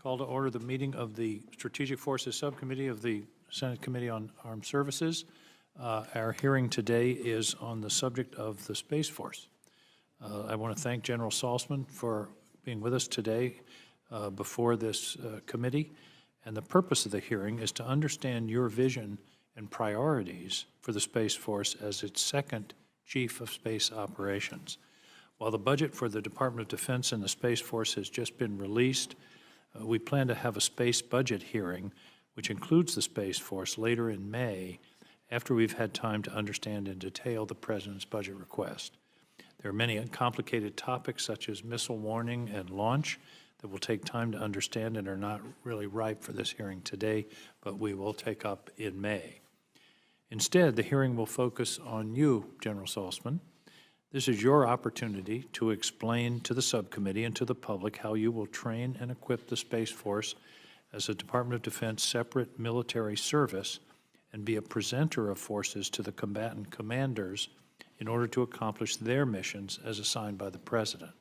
Call to order the meeting of the Strategic Forces Subcommittee of the Senate Committee on Armed Services. Our hearing today is on the subject of the Space Force. I want to thank General Saltzman for being with us today before this committee. And the purpose of the hearing is to understand your vision and priorities for the Space Force as its second Chief of Space Operations. While the budget for the Department of Defense and the Space Force has just been released, we plan to have a space budget hearing, which includes the Space Force, later in May, after we've had time to understand in detail the President's budget request. There are many complicated topics, such as missile warning and launch, that will take time to understand and are not really ripe for this hearing today, but we will take up in May. Instead, the hearing will focus on you, General Saltzman. This is your opportunity to explain to the subcommittee and to the public how you will train and equip the Space Force as a Department of Defense separate military service and be a presenter of forces to the combatant commanders in order to accomplish their missions as assigned by the President.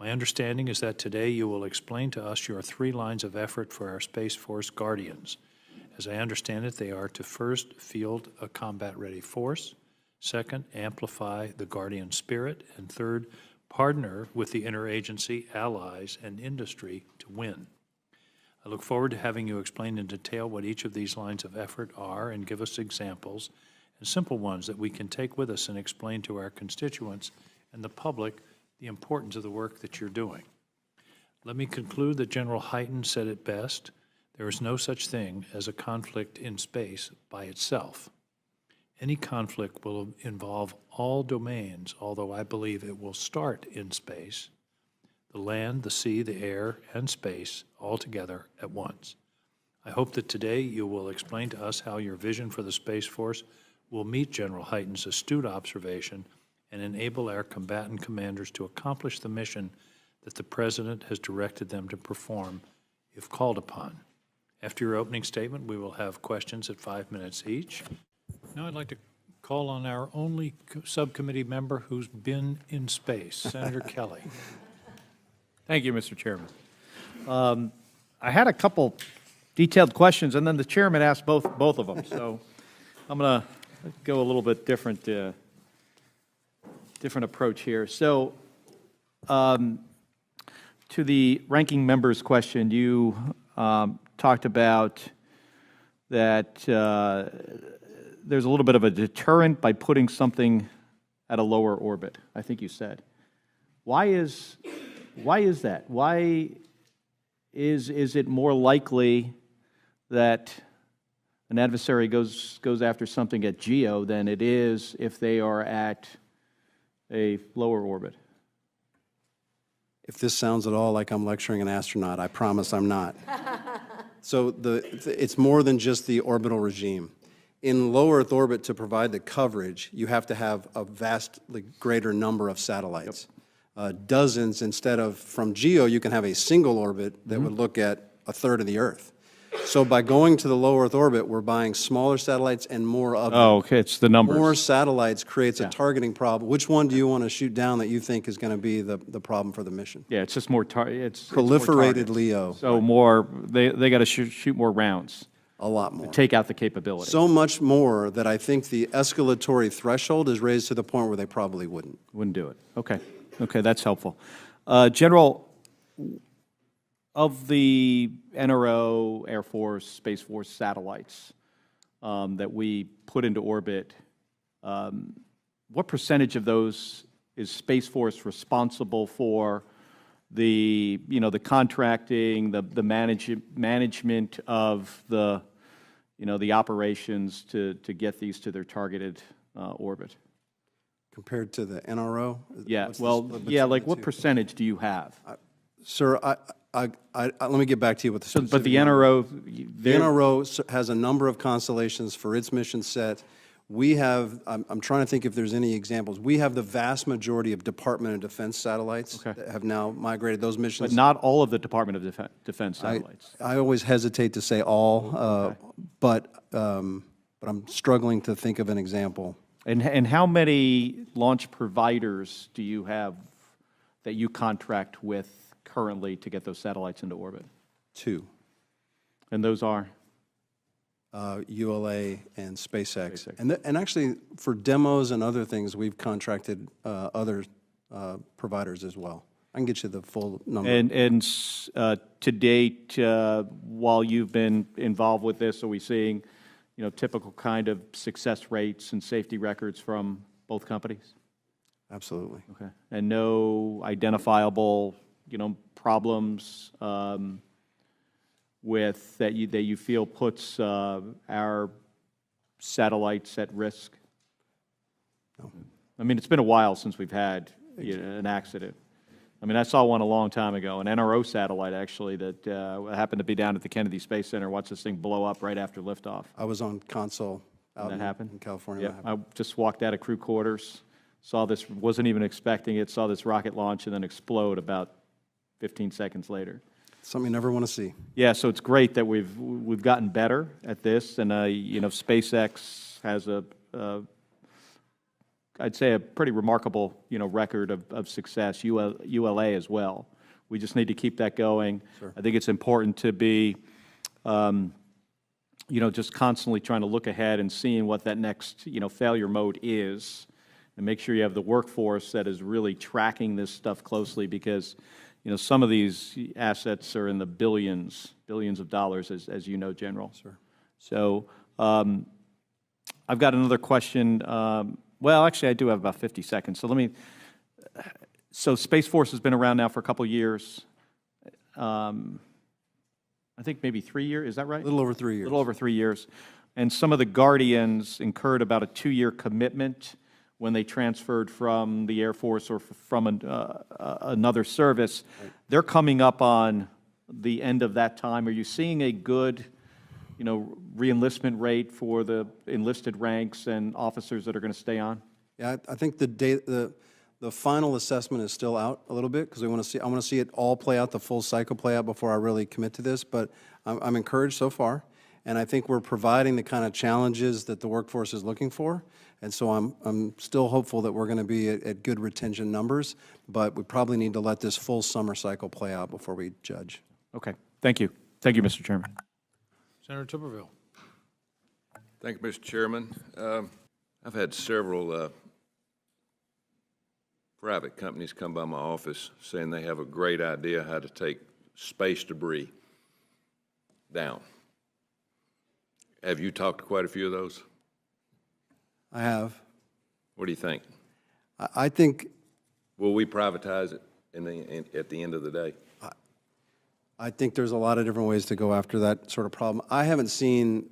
My understanding is that today you will explain to us your 3 lines of effort for our Space Force Guardians. As I understand it, they are to first field a combat-ready force, second, amplify the Guardian spirit, and third, partner with the interagency, allies, and industry to win. I look forward to having you explain in detail what each of these lines of effort are and give us examples, and simple ones that we can take with us and explain to our constituents and the public the importance of the work that you're doing. Let me conclude that General Hyten said it best: there is no such thing as a conflict in space by itself. Any conflict will involve all domains, although I believe it will start in space, the land, the sea, the air, and space, all together at once. I hope that today you will explain to us how your vision for the Space Force will meet General Hyten's astute observation and enable our combatant commanders to accomplish the mission that the President has directed them to perform if called upon. After your opening statement, we will have questions at 5 minutes each. Now I'd like to call on our only subcommittee member who's been in space, Senator Kelly. Thank you, Mr. Chairman. I had a couple detailed questions, and then the chairman asked both of them. So I'm going to go a little bit different approach here. So to the ranking member's question, you talked about that there's a little bit of a deterrent by putting something at a lower orbit, I think you said. Why is that? Why is it more likely that an adversary goes after something at GEO than it is if they are at a lower orbit? If this sounds at all like I'm lecturing an astronaut, I promise I'm not. So it's more than just the orbital regime. In low Earth orbit, to provide the coverage, you have to have a vastly greater number of satellites. Yep. Dozens, instead of from GEO, you can have a single orbit that would look at a third of the Earth. So by going to the low Earth orbit, we're buying smaller satellites and more of them. Oh, okay, it's the numbers. More satellites creates a targeting problem. Which one do you want to shoot down that you think is going to be the problem for the mission? Yeah, it's just more it's proliferated more LEO. So more, they got to shoot more rounds. A lot more. To take out the capability. So much more that I think the escalatory threshold is raised to the point where they probably wouldn't. Wouldn't do it. Okay. Okay, that's helpful. General, of the NRO, Air Force, Space Force satellites that we put into orbit, what percentage of those is Space Force responsible for? The contracting, the management of the the operations to get these to their targeted orbit? Compared to the NRO? Yeah, like what percentage do you have? Sir, let me get back to you with the specific But the NRO... The NRO has a number of constellations for its mission set. We have, I'm trying to think if there's any examples. We have the vast majority of Department of Defense satellites that have now migrated those missions. But not all of the Department of Defense satellites. I always hesitate to say all, but I'm struggling to think of an example. And how many launch providers do you have that you contract with currently to get those satellites into orbit? 2, And those are? ULA and SpaceX. And actually, for demos and other things, we've contracted other providers as well. I can get you the full number. And to date, while you've been involved with this, are we seeing, typical kind of success rates and safety records from both companies? Absolutely. Okay. And no identifiable, problems with that you feel puts our satellites at risk? No. I mean, it's been a while since we've had an accident. I mean, I saw one a long time ago, an NRO satellite, actually, that happened to be down at the Kennedy Space Center. Watched this thing blow up right after liftoff. I was on console out That happened? in California. Yeah, I just walked out of crew quarters, saw this, wasn't even expecting it, saw this rocket launch and then explode about 15 seconds later. Something you never want to see. Yeah, so it's great that we've gotten better at this, and SpaceX has I'd say a pretty remarkable record of success. ULA as well. We just need to keep that going. Sure. I think it's important to be, just constantly trying to look ahead and seeing what that next failure mode is, and make sure you have the workforce that is really tracking this stuff closely, because some of these assets are in the billions of dollars, as you know, General. Sure. So I've got another question. Well, actually, I do have about 50 seconds. So Space Force has been around now for a couple years. I think maybe 3 years, is that right? A little over 3 years. A little over 3 years. And some of the Guardians incurred about a 2-year commitment when they transferred from the Air Force or from another service. Right. They're coming up on the end of that time. Are you seeing a good, re-enlistment rate for the enlisted ranks and officers that are going to stay on? Yeah, I think the final assessment is still out a little bit, because I want to see it all play out, the full cycle play out, before I really commit to this. But I'm encouraged so far, and I think we're providing the kind of challenges that the workforce is looking for. And so I'm still hopeful that we're going to be at good retention numbers, but we probably need to let this full summer cycle play out before we judge. Okay. Thank you. Thank you, Mr. Chairman. Senator Tuberville. Thank you, Mr. Chairman. I've had several private companies come by my office saying they have a great idea how to take space debris down. Have you talked to quite a few of those? I have. What do you think? I think... Will we privatize it at the end of the day? I think there's a lot of different ways to go after that sort of problem. I haven't seen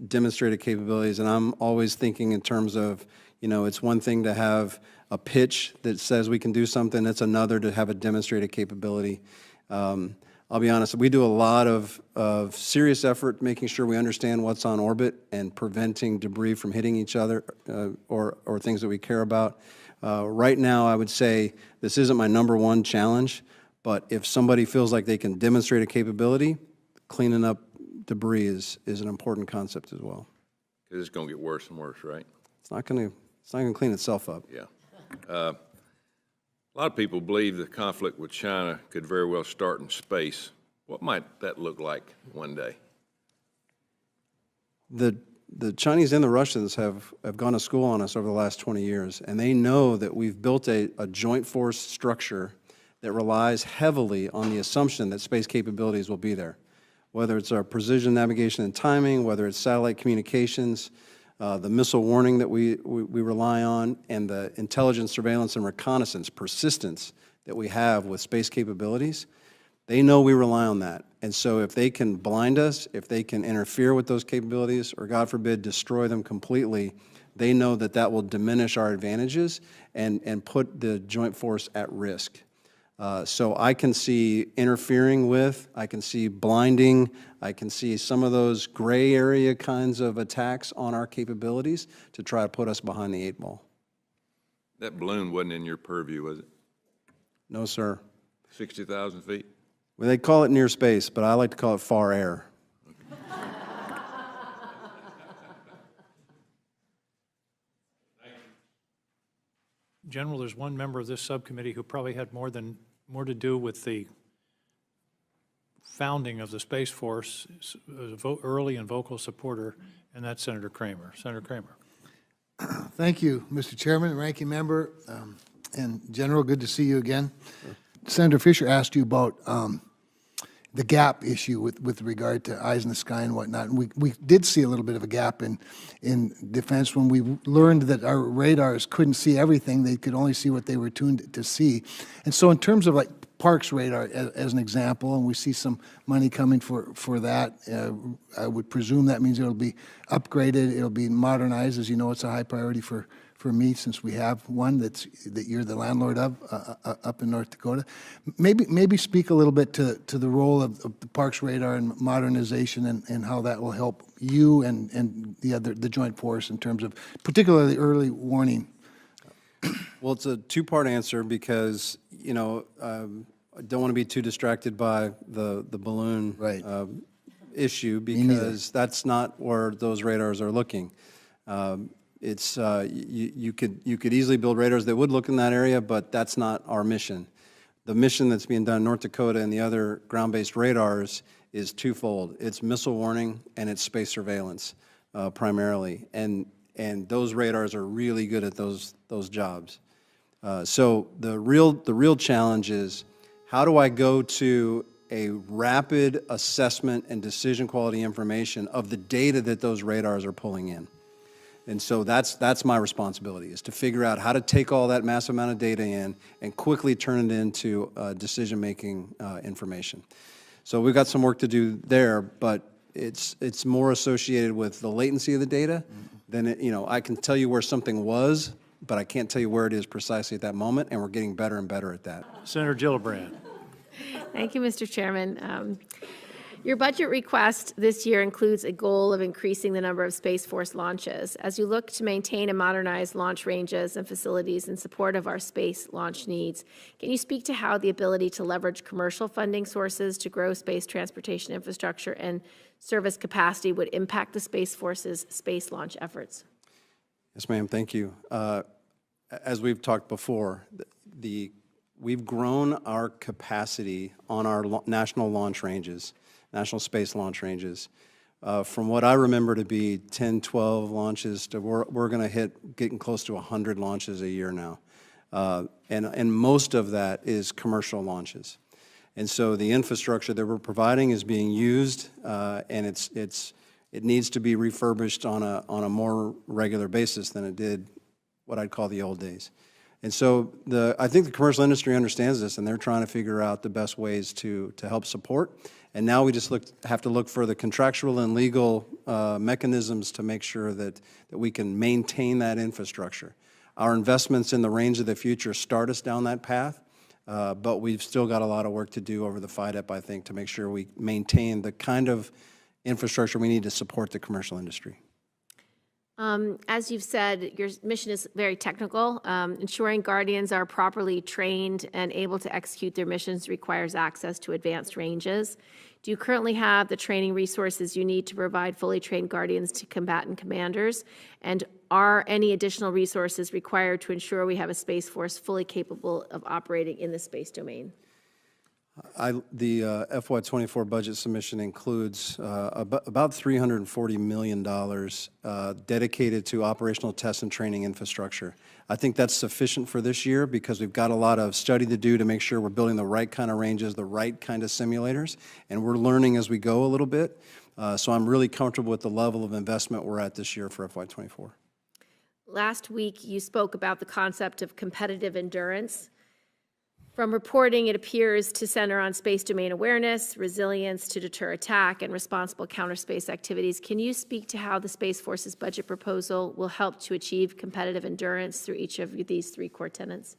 demonstrated capabilities, and I'm always thinking in terms of, it's one thing to have a pitch that says we can do something, it's another to have a demonstrated capability. I'll be honest, we do a lot of serious effort making sure we understand what's on orbit and preventing debris from hitting each other or things that we care about. Right now, I would say this isn't my #1 challenge, but if somebody feels like they can demonstrate a capability, cleaning up debris is an important concept as well. Because it's going to get worse and worse, right? It's not going to clean itself up. Yeah. A lot of people believe the conflict with China could very well start in space. What might that look like one day? The Chinese and the Russians have gone to school on us over the last 20 years, and they know that we've built a joint force structure that relies heavily on the assumption that space capabilities will be there. Whether it's our precision navigation and timing, whether it's satellite communications, the missile warning that we rely on, and the intelligence, surveillance, and reconnaissance persistence that we have with space capabilities, they know we rely on that. And so if they can blind us, if they can interfere with those capabilities, or God forbid, destroy them completely, they know that that will diminish our advantages and put the joint force at risk. So I can see interfering with, I can see blinding, I can see some of those gray area kinds of attacks on our capabilities to try to put us behind the 8 ball. That balloon wasn't in your purview, was it? No, sir. 60,000 feet? Well, they call it near space, but I like to call it far air. General, there's one member of this subcommittee who probably had more to do with the founding of the Space Force, early and vocal supporter, and that's Senator Kramer. Senator Kramer. Thank you, Mr. Chairman, Ranking Member, and General, good to see you again. Senator Fisher asked you about the gap issue with regard to eyes in the sky and whatnot. And we did see a little bit of a gap in defense when we learned that our radars couldn't see everything. They could only see what they were tuned to see. And so in terms of like Parks radar as an example, and we see some money coming for that, I would presume that means it'll be upgraded, it'll be modernized. As you know, it's a high priority for me, since we have one that you're the landlord of up in North Dakota. Maybe speak a little bit to the role of the Parks radar and modernization, and how that will help you and the Joint Force in terms of particularly early warning. Well, it's a two-part answer because, you know, I don't want to be too distracted by the balloon Right. Issue, because that's not where those radars are looking. It's you could easily build radars that would look in that area, but that's not our mission. The mission that's being done in North Dakota and the other ground-based radars is twofold. It's missile warning and it's space surveillance primarily, and those radars are really good at those jobs. So the real challenge is, how do I go to a rapid assessment and decision quality information of the data that those radars are pulling in? And so that's my responsibility, is to figure out how to take all that massive amount of data in and quickly turn it into decision-making information. So we've got some work to do there, but it's more associated with the latency of the data than you know. I can tell you where something was, but I can't tell you where it is precisely at that moment, and we're getting better and better at that. Senator Gillibrand. Thank you, Mr. Chairman. Your budget request this year includes a goal of increasing the number of Space Force launches. As you look to maintain and modernize launch ranges and facilities in support of our space launch needs, can you speak to how the ability to leverage commercial funding sources to grow space transportation infrastructure and service capacity would impact the Space Force's space launch efforts? Yes, ma'am. Thank you. As we've talked before, we've grown our capacity on our national launch ranges, national space launch ranges, from what I remember to be 10, 12 launches to we're going to getting close to 100 launches a year now. And most of that is commercial launches. And so the infrastructure that we're providing is being used, and it needs to be refurbished on a more regular basis than it did what I'd call the old days. And so I think the commercial industry understands this, and they're trying to figure out the best ways to help support. And now we just have to look for the contractual and legal mechanisms to make sure that we can maintain that infrastructure. Our investments in the range of the future start us down that path, but we've still got a lot of work to do over the FIDEP, I think, to make sure we maintain the kind of infrastructure we need to support the commercial industry. As you've said, your mission is very technical. Ensuring Guardians are properly trained and able to execute their missions requires access to advanced ranges. Do you currently have the training resources you need to provide fully trained Guardians to combatant commanders? And are any additional resources required to ensure we have a Space Force fully capable of operating in the space domain? The FY24 budget submission includes about $340 million dedicated to operational test and training infrastructure. I think that's sufficient for this year because we've got a lot of study to do to make sure we're building the right kind of ranges, the right kind of simulators, and we're learning as we go a little bit. So I'm really comfortable with the level of investment we're at this year for FY24. Last week, you spoke about the concept of competitive endurance. From reporting, it appears to center on space domain awareness, resilience to deter attack, and responsible counterspace activities. Can you speak to how the Space Force's budget proposal will help to achieve competitive endurance through each of these three core tenets?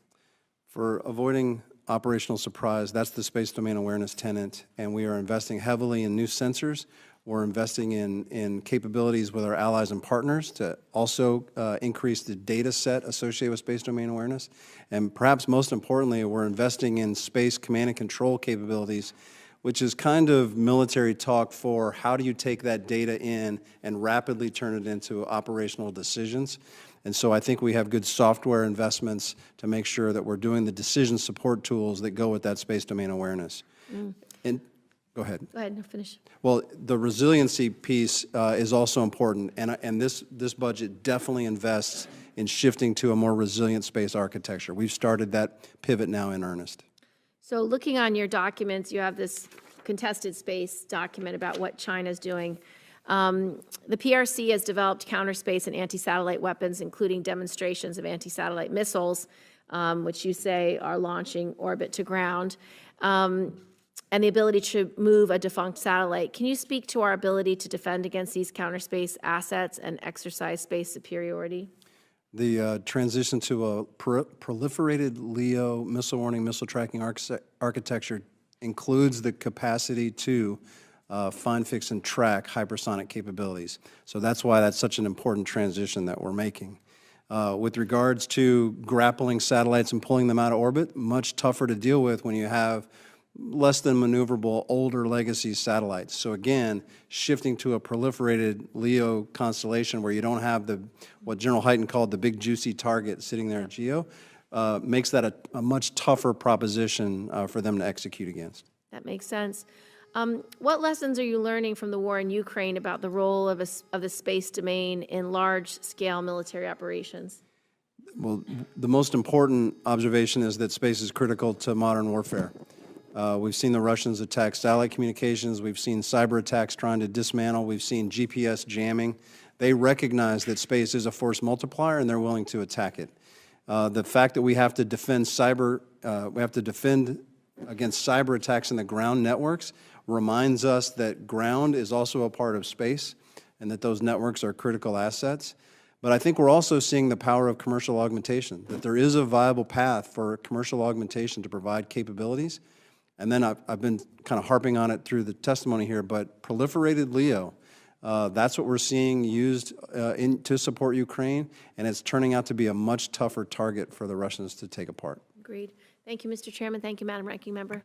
For avoiding operational surprise, that's the space domain awareness tenet, and we are investing heavily in new sensors. We're investing in capabilities with our allies and partners to also increase the data set associated with space domain awareness. And perhaps most importantly, we're investing in space command and control capabilities, which is kind of military talk for how do you take that data in and rapidly turn it into operational decisions. And so I think we have good software investments to make sure that we're doing the decision support tools that go with that space domain awareness. Go ahead. Go ahead, no, finish. Well, the resiliency piece is also important, and this budget definitely invests in shifting to a more resilient space architecture. We've started that pivot now in earnest. So looking on your documents, you have this contested space document about what China's doing. The PRC has developed counter-space and anti-satellite weapons, including demonstrations of anti-satellite missiles, which you say are launching orbit to ground, and the ability to move a defunct satellite. Can you speak to our ability to defend against these counter-space assets and exercise space superiority? The transition to a proliferated LEO missile warning, missile tracking architecture includes the capacity to find, fix, and track hypersonic capabilities. So that's why that's such an important transition that we're making. With regards to grappling satellites and pulling them out of orbit, much tougher to deal with when you have less than maneuverable older legacy satellites. So again, shifting to a proliferated LEO constellation where you don't have what General Hyten called the big juicy target sitting there at GEO, makes that a much tougher proposition for them to execute against. That makes sense. What lessons are you learning from the war in Ukraine about the role of the space domain in large-scale military operations? Well, the most important observation is that space is critical to modern warfare. We've seen the Russians attack satellite communications. We've seen cyber attacks trying to dismantle. We've seen GPS jamming. They recognize that space is a force multiplier, and they're willing to attack it. The fact that we have to defend against cyber attacks in the ground networks reminds us that ground is also a part of space, and that those networks are critical assets. But I think we're also seeing the power of commercial augmentation, that there is a viable path for commercial augmentation to provide capabilities. And then I've been kind of harping on it through the testimony here, but proliferated LEO, that's what we're seeing used to support Ukraine, and it's turning out to be a much tougher target for the Russians to take apart. Agreed. Thank you, Mr. Chairman. Thank you, Madam Ranking Member.